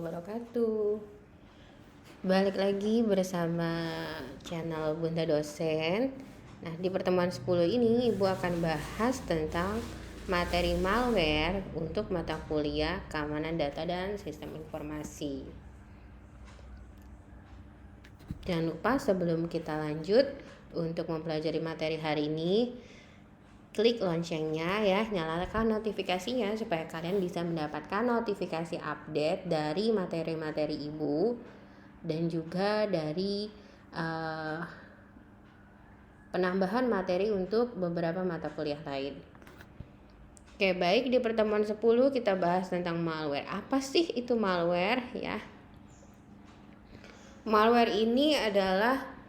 Wabarakatuh. Balik lagi bersama channel Bunda Dosen. Nah, di pertemuan 10 ini Ibu akan bahas tentang materi malware untuk mata kuliah keamanan data dan sistem informasi. Jangan lupa sebelum kita lanjut untuk mempelajari materi hari ini, klik loncengnya ya, nyalakan notifikasinya supaya kalian bisa mendapatkan notifikasi update dari materi-materi Ibu dan juga dari penambahan materi untuk beberapa mata kuliah lain. Oke, baik, di pertemuan 10 kita bahas tentang malware. Apa sih itu malware ya? Malware ini adalah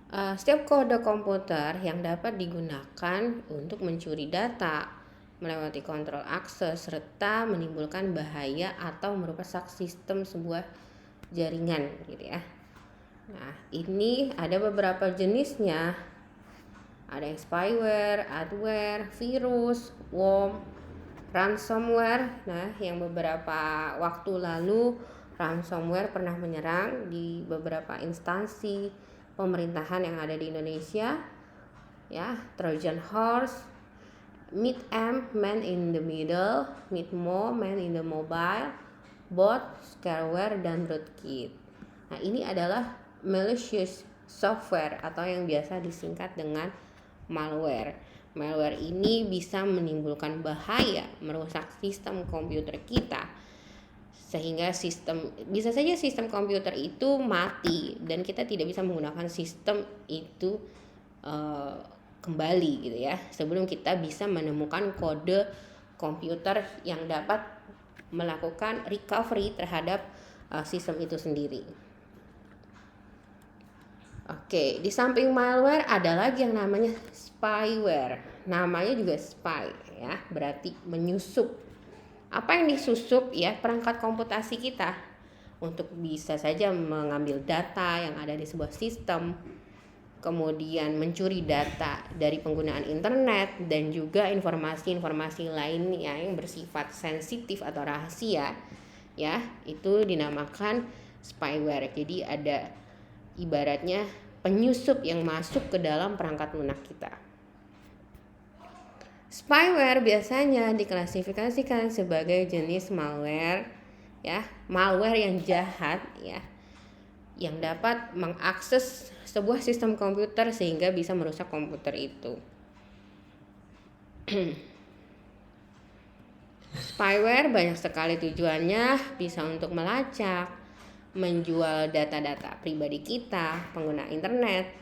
setiap kode komputer yang dapat digunakan untuk mencuri data, melewati kontrol akses, serta menimbulkan bahaya atau merusak sistem sebuah jaringan gitu ya. Nah, ini ada beberapa jenisnya. Ada yang spyware, adware, virus, worm, ransomware. Nah, yang beberapa waktu lalu ransomware pernah menyerang di beberapa instansi pemerintahan yang ada di Indonesia. Ya, Trojan Horse, Mid-M, Man in the Middle, Mid-Mo, Man in the Mobile, Bot, Scareware, dan Rootkit. Nah, ini adalah malicious software atau yang biasa disingkat dengan malware. Malware ini bisa menimbulkan bahaya, merusak sistem komputer kita, sehingga bisa saja sistem komputer itu mati dan kita tidak bisa menggunakan sistem itu kembali gitu ya, sebelum kita bisa menemukan kode komputer yang dapat melakukan recovery terhadap sistem itu sendiri. Oke, di samping malware ada lagi yang namanya spyware. Namanya juga spy ya, berarti menyusup. Apa yang disusup ya? Perangkat komputasi kita untuk bisa saja mengambil data yang ada di sebuah sistem, kemudian mencuri data dari penggunaan internet dan juga informasi-informasi lainnya yang bersifat sensitif atau rahasia ya, itu dinamakan spyware. Jadi ada ibaratnya penyusup yang masuk ke dalam perangkat lunak kita. Spyware biasanya diklasifikasikan sebagai jenis malware ya, malware yang jahat ya, yang dapat mengakses sebuah sistem komputer sehingga bisa merusak komputer itu. Spyware banyak sekali tujuannya, bisa untuk melacak, menjual data-data pribadi kita, pengguna internet,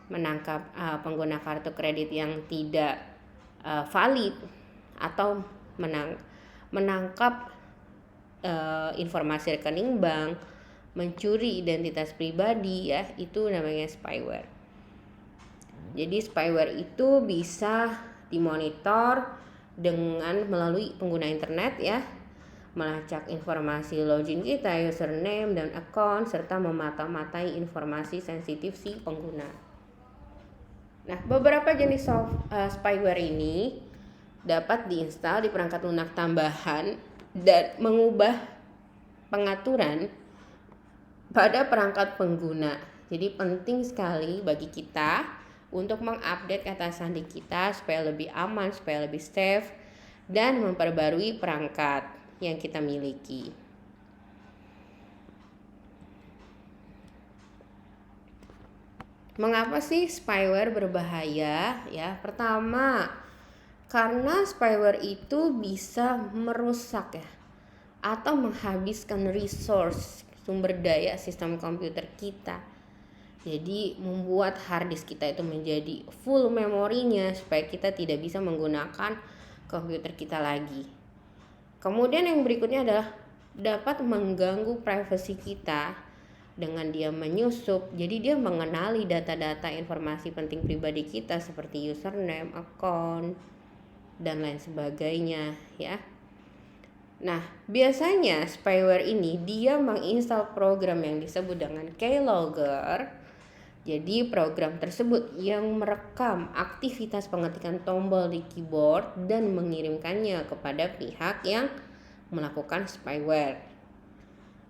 menangkap pengguna kartu kredit yang tidak valid, atau menangkap informasi rekening bank, mencuri identitas pribadi ya, itu namanya spyware. Jadi spyware itu bisa dimonitor dengan melalui pengguna internet ya, melacak informasi login kita, username dan account, serta memata-matai informasi sensitif si pengguna. Nah, beberapa jenis spyware ini dapat diinstal di perangkat lunak tambahan dan mengubah pengaturan pada perangkat pengguna. Jadi penting sekali bagi kita untuk mengupdate kata sandi kita supaya lebih aman, supaya lebih safe, dan memperbarui perangkat yang kita miliki. Mengapa sih spyware berbahaya? Ya, pertama, karena spyware itu bisa merusak ya, atau menghabiskan resource, sumber daya sistem komputer kita. Jadi membuat hard disk kita itu menjadi full memorinya supaya kita tidak bisa menggunakan komputer kita lagi. Kemudian yang berikutnya adalah dapat mengganggu privasi kita dengan dia menyusup. Jadi dia mengenali data-data informasi penting pribadi kita seperti username, account, dan lain sebagainya ya. Nah, biasanya spyware ini dia menginstal program yang disebut dengan keylogger. Jadi program tersebut yang merekam aktivitas pengetikan tombol di keyboard dan mengirimkannya kepada pihak yang melakukan spyware.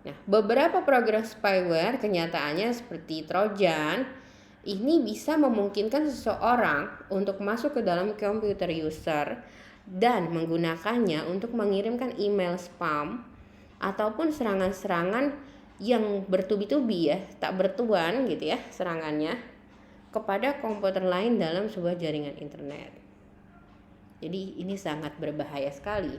Nah, beberapa program spyware kenyataannya seperti Trojan ini bisa memungkinkan seseorang untuk masuk ke dalam komputer user dan menggunakannya untuk mengirimkan email spam ataupun serangan-serangan yang bertubi-tubi ya, tak bertuan gitu ya serangannya kepada komputer lain dalam sebuah jaringan internet. Jadi ini sangat berbahaya sekali.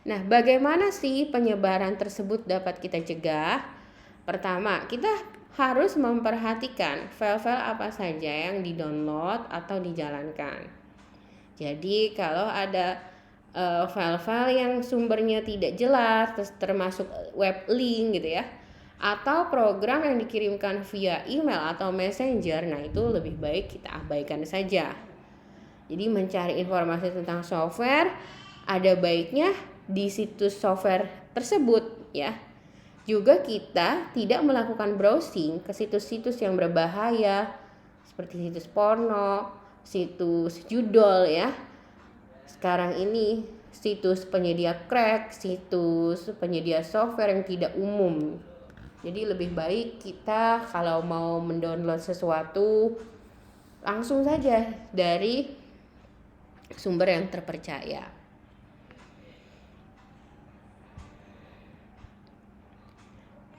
Nah, bagaimana sih penyebaran tersebut dapat kita cegah? Pertama, kita harus memperhatikan file-file apa saja yang di-download atau dijalankan. Jadi, kalau ada file-file yang sumbernya tidak jelas, termasuk web link gitu ya, atau program yang dikirimkan via email atau messenger, nah itu lebih baik kita abaikan saja. Jadi mencari informasi tentang software ada baiknya di situs software tersebut ya. Juga kita tidak melakukan browsing ke situs-situs yang berbahaya seperti situs porno, situs judol ya. Sekarang ini situs penyedia crack, situs penyedia software yang tidak umum. Jadi lebih baik kita kalau mau mendownload sesuatu langsung saja dari sumber yang terpercaya.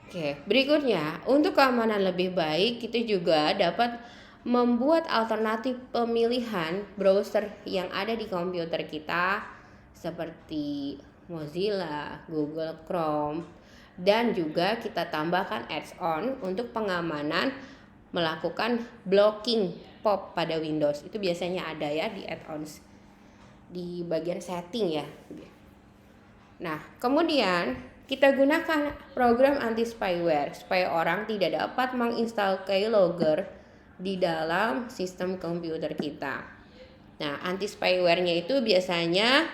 Oke, berikutnya untuk keamanan lebih baik kita juga dapat membuat alternatif pemilihan browser yang ada di komputer kita seperti Mozilla, Google Chrome, dan juga kita tambahkan add-on untuk pengamanan melakukan blocking pop pada Windows. Itu biasanya ada ya di add-ons di bagian setting ya. Nah, kemudian kita gunakan program anti spyware supaya orang tidak dapat menginstal keylogger di dalam sistem komputer kita. Nah, anti spyware-nya itu biasanya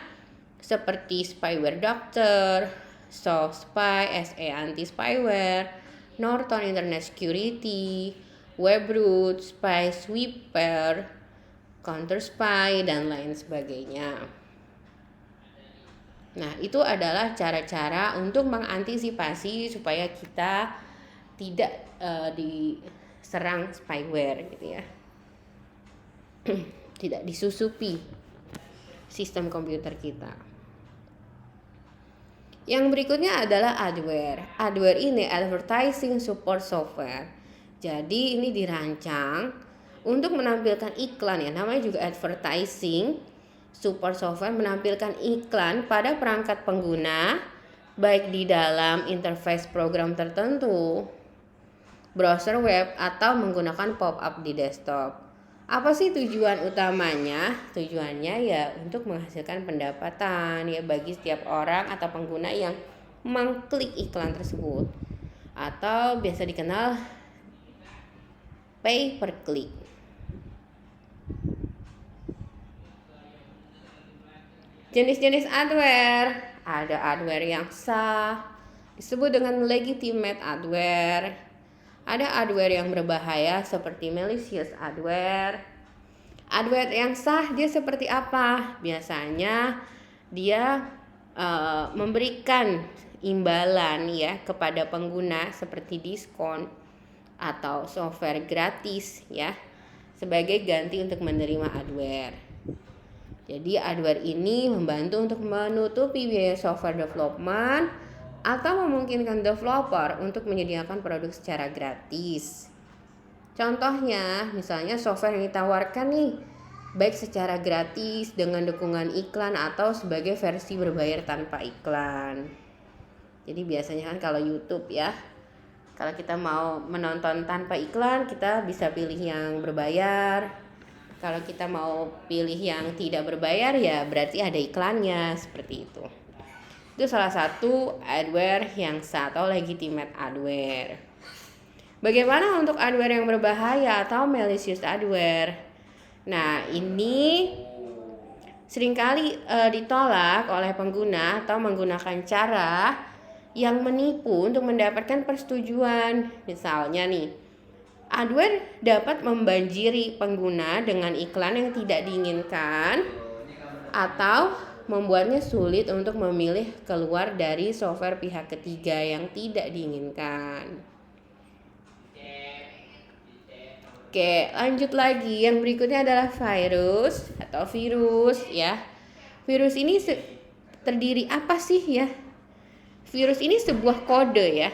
seperti Spyware Doctor, SoftSpy, SE Anti Spyware, Norton Internet Security, Webroot, Spy Sweeper, Counterspy, dan lain sebagainya. Nah, itu adalah cara-cara untuk mengantisipasi supaya kita tidak diserang spyware gitu ya. Tidak disusupi sistem komputer kita. Yang berikutnya adalah adware. Adware ini advertising support software. Jadi ini dirancang untuk menampilkan iklan ya, namanya juga advertising. Support software menampilkan iklan pada perangkat pengguna baik di dalam interface program tertentu, browser web, atau menggunakan pop-up di desktop. Apa sih tujuan utamanya? Tujuannya ya untuk menghasilkan pendapatan ya bagi setiap orang atau pengguna yang mengklik iklan tersebut, atau biasa dikenal pay per click. Jenis-jenis adware, ada adware yang sah, disebut dengan legitimate adware. Ada adware yang berbahaya seperti malicious adware. Adware yang sah dia seperti apa? Biasanya dia memberikan imbalan ya kepada pengguna seperti diskon atau software gratis ya sebagai ganti untuk menerima adware. Jadi adware ini membantu untuk menutupi biaya software development atau memungkinkan developer untuk menyediakan produk secara gratis. Contohnya, misalnya software yang ditawarkan nih baik secara gratis dengan dukungan iklan atau sebagai versi berbayar tanpa iklan. Jadi biasanya kan kalau YouTube ya, kalau kita mau menonton tanpa iklan kita bisa pilih yang berbayar. Kalau kita mau pilih yang tidak berbayar ya berarti ada iklannya, seperti itu. Itu salah satu adware yang sah atau legitimate adware. Bagaimana untuk adware yang berbahaya atau malicious adware? Nah, ini seringkali ditolak oleh pengguna atau menggunakan cara yang menipu untuk mendapatkan persetujuan. Misalnya nih, adware dapat membanjiri pengguna dengan iklan yang tidak diinginkan atau membuatnya sulit untuk memilih keluar dari software pihak ketiga yang tidak diinginkan. Oke, lanjut lagi. Yang berikutnya adalah virus atau virus ya. Virus ini terdiri apa sih ya? Virus ini sebuah kode ya.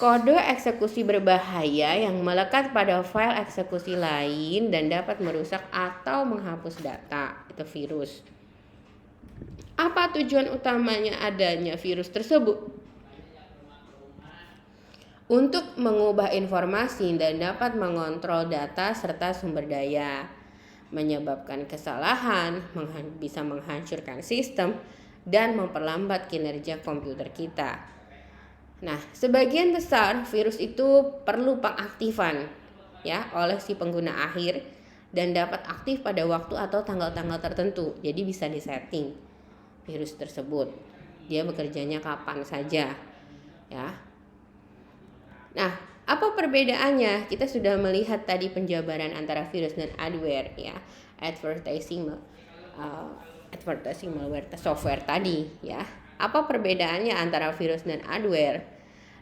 Kode eksekusi berbahaya yang melekat pada file eksekusi lain dan dapat merusak atau menghapus data. Itu virus. Apa tujuan utamanya adanya virus tersebut? Untuk mengubah informasi dan dapat mengontrol data serta sumber daya, menyebabkan kesalahan, bisa menghancurkan sistem, dan memperlambat kinerja komputer kita. Nah, sebagian besar virus itu perlu pengaktifan ya oleh si pengguna akhir dan dapat aktif pada waktu atau tanggal-tanggal tertentu. Jadi bisa disetting virus tersebut. Dia bekerjanya kapan saja ya. Nah, apa perbedaannya? Kita sudah melihat tadi penjabaran antara virus dan adware ya, advertising malware software tadi ya. Apa perbedaannya antara virus dan adware?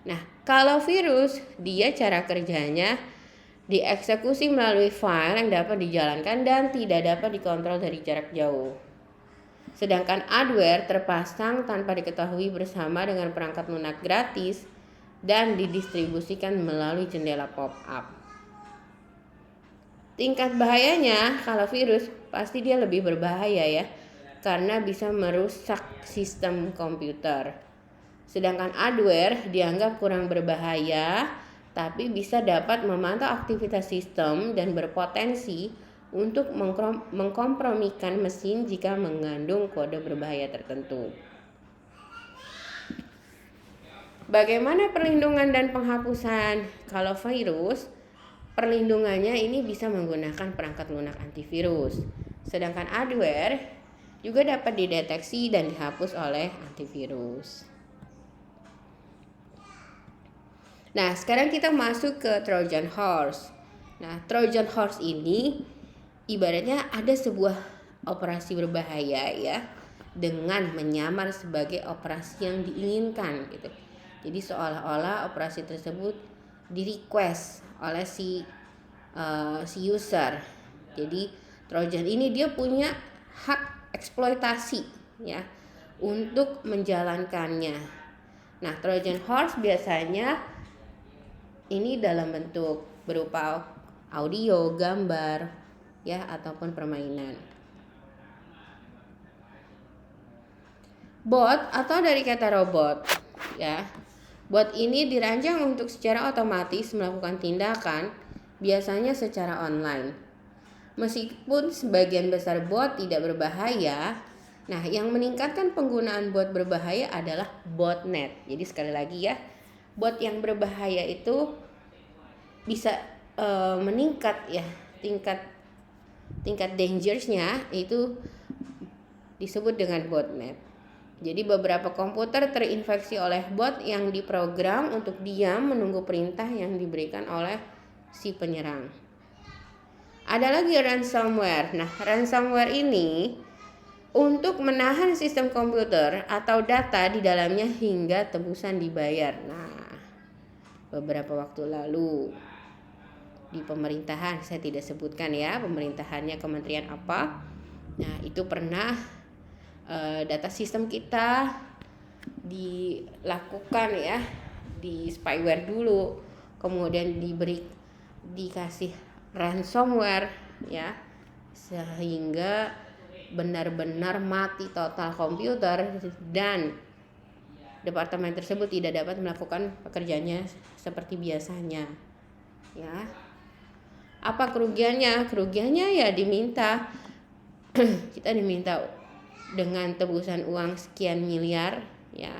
Nah, kalau virus dia cara kerjanya dieksekusi melalui file yang dapat dijalankan dan tidak dapat dikontrol dari jarak jauh. Sedangkan adware terpasang tanpa diketahui bersama dengan perangkat lunak gratis dan didistribusikan melalui jendela pop-up. Tingkat bahayanya kalau virus pasti dia lebih berbahaya ya, karena bisa merusak sistem komputer. Sedangkan adware dianggap kurang berbahaya, tapi bisa dapat memantau aktivitas sistem dan berpotensi untuk mengkompromikan mesin jika mengandung kode berbahaya tertentu. Bagaimana perlindungan dan penghapusan? Kalau virus, perlindungannya ini bisa menggunakan perangkat lunak antivirus. Sedangkan adware juga dapat dideteksi dan dihapus oleh antivirus. Nah, sekarang kita masuk ke Trojan Horse. Nah, Trojan Horse ini ibaratnya ada sebuah operasi berbahaya ya, dengan menyamar sebagai operasi yang diinginkan gitu. Jadi seolah-olah operasi tersebut di request oleh si user. Jadi Trojan ini dia punya hak eksploitasi ya untuk menjalankannya. Nah, Trojan Horse biasanya ini dalam bentuk berupa audio, gambar ya ataupun permainan. Bot atau dari kata robot ya. Bot ini dirancang untuk secara otomatis melakukan tindakan, biasanya secara online. Meskipun sebagian besar bot tidak berbahaya, nah yang meningkatkan penggunaan bot berbahaya adalah botnet. Jadi sekali lagi ya, bot yang berbahaya itu bisa meningkat ya, tingkat dangersnya itu disebut dengan botnet. Jadi beberapa komputer terinfeksi oleh bot yang diprogram untuk diam menunggu perintah yang diberikan oleh si penyerang. Ada lagi ransomware. Nah, ransomware ini untuk menahan sistem komputer atau data di dalamnya hingga tebusan dibayar. Nah, beberapa waktu lalu di pemerintahan, saya tidak sebutkan ya pemerintahannya kementerian apa. Nah, itu pernah data sistem kita dilakukan ya di spyware dulu, kemudian dikasih ransomware ya, sehingga benar-benar mati total komputer dan departemen tersebut tidak dapat melakukan pekerjaannya seperti biasanya ya. Apa kerugiannya? Kerugiannya ya diminta kita diminta dengan tebusan uang sekian miliar ya.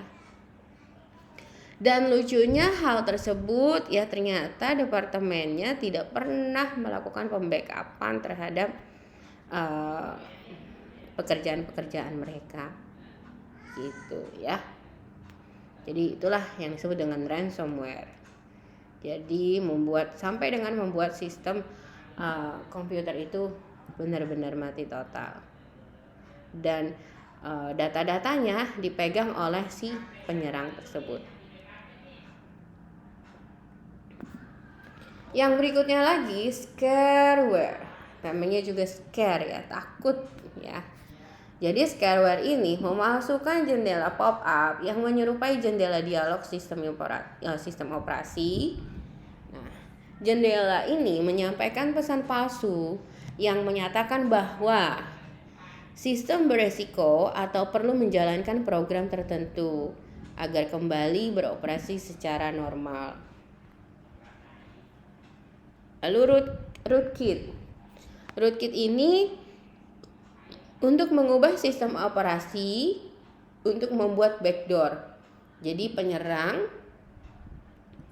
Dan lucunya hal tersebut ya ternyata departemennya tidak pernah melakukan pembackupan terhadap pekerjaan-pekerjaan mereka gitu ya. Jadi itulah yang disebut dengan ransomware. Jadi sampai dengan membuat sistem komputer itu benar-benar mati total. Dan data-datanya dipegang oleh si penyerang tersebut. Yang berikutnya lagi scareware, namanya juga scare ya, takut ya. Jadi scareware ini memasukkan jendela pop-up yang menyerupai jendela dialog sistem operasi. Nah, jendela ini menyampaikan pesan palsu yang menyatakan bahwa sistem beresiko atau perlu menjalankan program tertentu agar kembali beroperasi secara normal. Lalu rootkit. Rootkit ini untuk mengubah sistem operasi untuk membuat backdoor. Jadi penyerang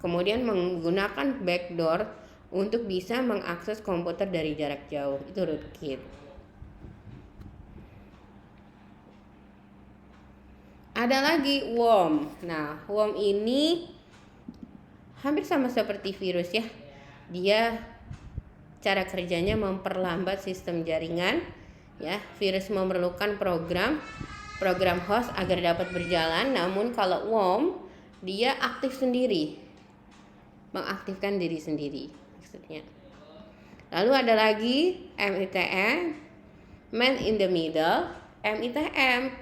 kemudian menggunakan backdoor untuk bisa mengakses komputer dari jarak jauh. Itu rootkit. Ada lagi worm. Nah, worm ini hampir sama seperti virus ya. Dia cara kerjanya memperlambat sistem jaringan ya. Virus memerlukan program host agar dapat berjalan, namun kalau worm dia aktif sendiri, mengaktifkan diri sendiri maksudnya. Lalu ada lagi MITM, man in the middle. MITM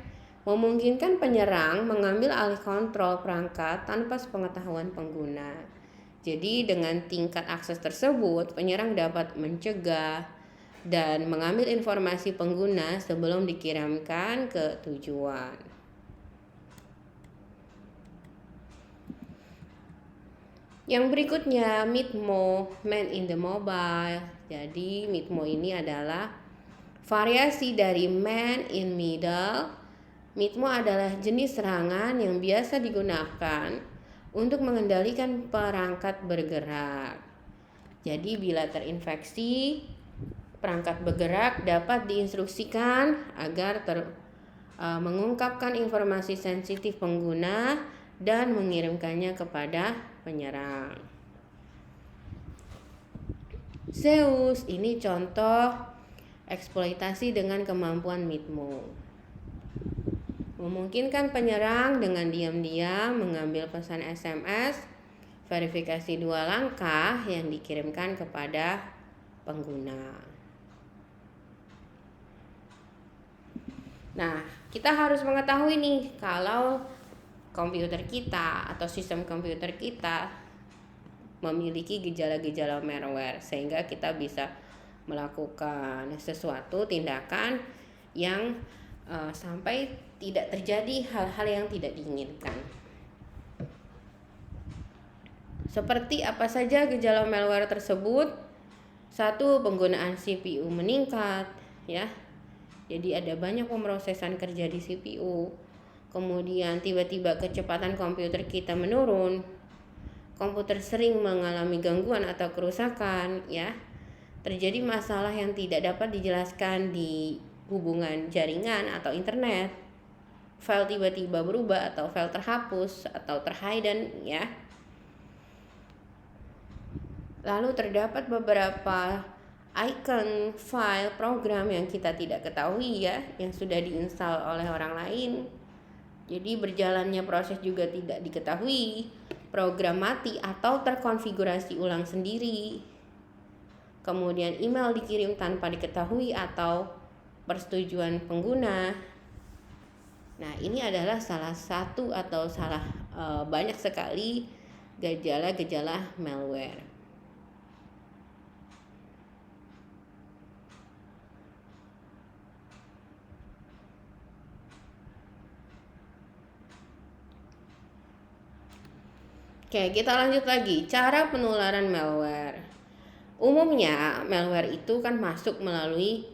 memungkinkan penyerang mengambil alih kontrol perangkat tanpa sepengetahuan pengguna. Jadi dengan tingkat akses tersebut, penyerang dapat mencegah dan mengambil informasi pengguna sebelum dikirimkan ke tujuan. Yang berikutnya MITMO, man in the mobile. Jadi MITMO ini adalah variasi dari man in middle. MITMO adalah jenis serangan yang biasa digunakan untuk mengendalikan perangkat bergerak. Jadi bila terinfeksi, perangkat bergerak dapat diinstruksikan agar mengungkapkan informasi sensitif pengguna dan mengirimkannya kepada penyerang. Zeus ini contoh eksploitasi dengan kemampuan MITMO. Memungkinkan penyerang dengan diam-diam mengambil pesan SMS verifikasi 2 langkah yang dikirimkan kepada pengguna. Nah, kita harus mengetahui nih kalau komputer kita atau sistem komputer kita memiliki gejala-gejala malware, sehingga kita bisa melakukan sesuatu tindakan yang sampai tidak terjadi hal-hal yang tidak diinginkan. Seperti apa saja gejala malware tersebut? 1. Penggunaan CPU meningkat ya. Jadi ada banyak pemrosesan kerja di CPU. Kemudian tiba-tiba kecepatan komputer kita menurun. Komputer sering mengalami gangguan atau kerusakan ya. Terjadi masalah yang tidak dapat dijelaskan di hubungan jaringan atau internet. File tiba-tiba berubah atau file terhapus atau terhidden ya. Lalu terdapat beberapa icon file program yang kita tidak ketahui ya, yang sudah diinstal oleh orang lain. Jadi berjalannya proses juga tidak diketahui. Program mati atau terkonfigurasi ulang sendiri. Kemudian email dikirim tanpa diketahui atau persetujuan pengguna. Nah, ini adalah salah satu atau banyak sekali gejala-gejala malware. Oke, kita lanjut lagi. Cara penularan malware. Umumnya malware itu kan masuk melalui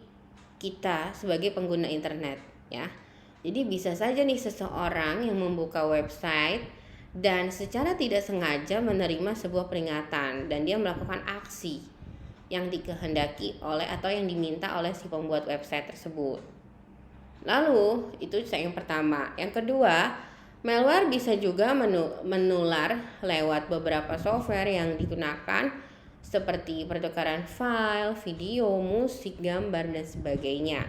kita sebagai pengguna internet ya. Jadi bisa saja nih seseorang yang membuka website dan secara tidak sengaja menerima sebuah peringatan dan dia melakukan aksi yang dikehendaki oleh atau yang diminta oleh si pembuat website tersebut. Lalu itu yang pertama. Yang kedua, malware bisa juga menular lewat beberapa software yang digunakan seperti pertukaran file, video, musik, gambar, dan sebagainya.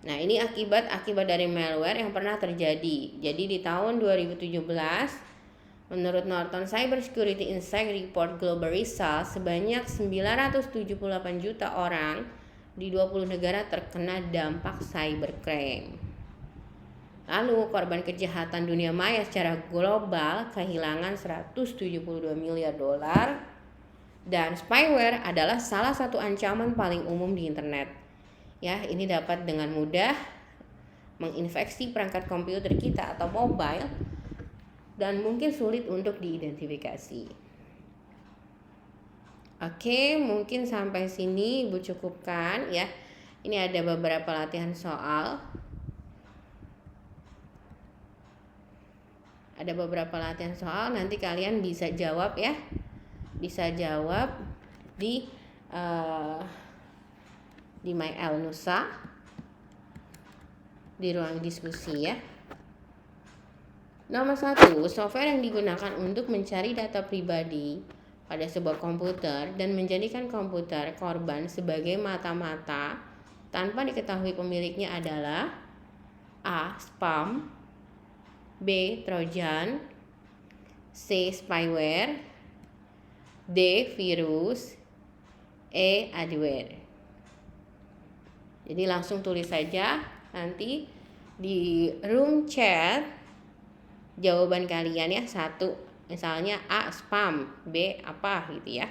Nah, ini akibat dari malware yang pernah terjadi. Jadi di tahun 2017, menurut Norton Cybersecurity Insight Report Global Results, sebanyak 978 juta orang di 20 negara terkena dampak cybercrime. Lalu korban kejahatan dunia maya secara global kehilangan 172 miliar dolar. Dan spyware adalah salah satu ancaman paling umum di internet. Ya, ini dapat dengan mudah menginfeksi perangkat komputer kita atau mobile dan mungkin sulit untuk diidentifikasi. Oke, mungkin sampai sini Ibu cukupkan ya. Ini ada beberapa latihan soal. Ada beberapa latihan soal, nanti kalian bisa jawab ya. Bisa jawab di MyElnusa di ruang diskusi ya. Nomor 1, software yang digunakan untuk mencari data pribadi pada sebuah komputer dan menjadikan komputer korban sebagai mata-mata tanpa diketahui pemiliknya adalah A. Spam, B. Trojan, C. Spyware, D. Virus, E. Adware. Jadi langsung tulis saja nanti di room chat jawaban kalian ya. 1 misalnya A. Spam, B. apa gitu ya.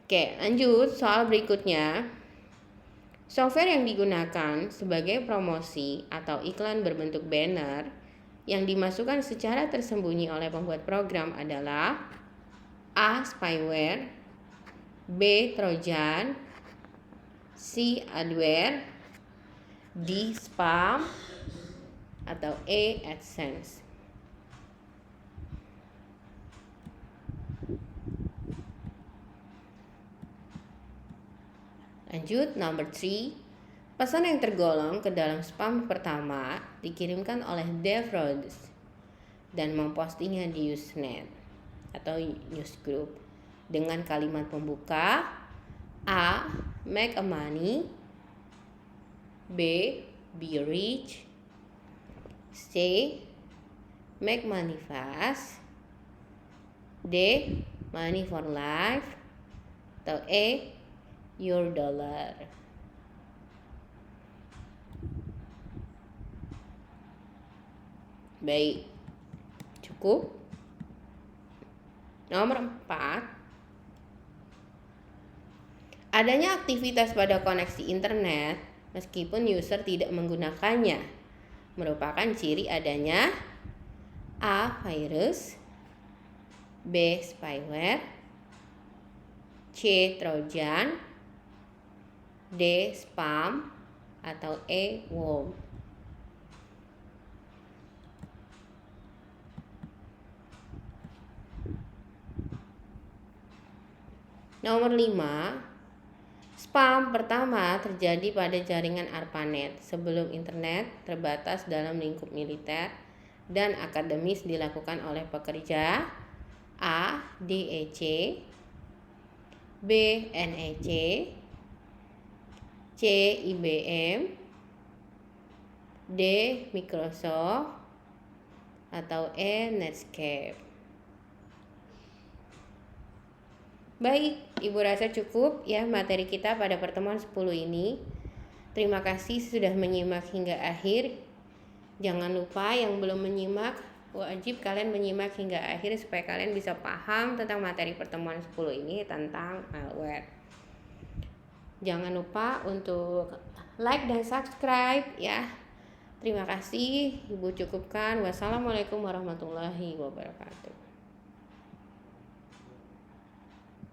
Oke, lanjut soal berikutnya. Software yang digunakan sebagai promosi atau iklan berbentuk banner yang dimasukkan secara tersembunyi oleh pembuat program adalah A. Spyware, B. Trojan, C. Adware, D. Spam, atau E. AdSense. Lanjut, nomor 3. Pesan yang tergolong ke dalam spam pertama dikirimkan oleh Dave Rhodes dan mempostingnya di Usenet atau newsgroup dengan kalimat pembuka A. Make a money, B. Be rich, C. Make money fast, D. Money for life, atau E. Your dollar. Baik, cukup. Nomor 4, adanya aktivitas pada koneksi internet meskipun user tidak menggunakannya merupakan ciri adanya A. Virus, B. Spyware, C. Trojan, D. Spam, atau E. Worm. Nomor 5, spam pertama terjadi pada jaringan ARPANET sebelum internet terbatas dalam lingkup militer dan akademis dilakukan oleh pekerja A. DEC, B. NEC, C. IBM, D. Microsoft, atau E. Netscape. Baik, Ibu rasa cukup ya materi kita pada pertemuan 10 ini. Terima kasih sudah menyimak hingga akhir. Jangan lupa yang belum menyimak, wajib kalian menyimak hingga akhir supaya kalian bisa paham tentang materi pertemuan 10 ini tentang malware. Jangan lupa untuk like dan subscribe ya. Terima kasih, Ibu cukupkan. Wassalamualaikum warahmatullahi wabarakatuh.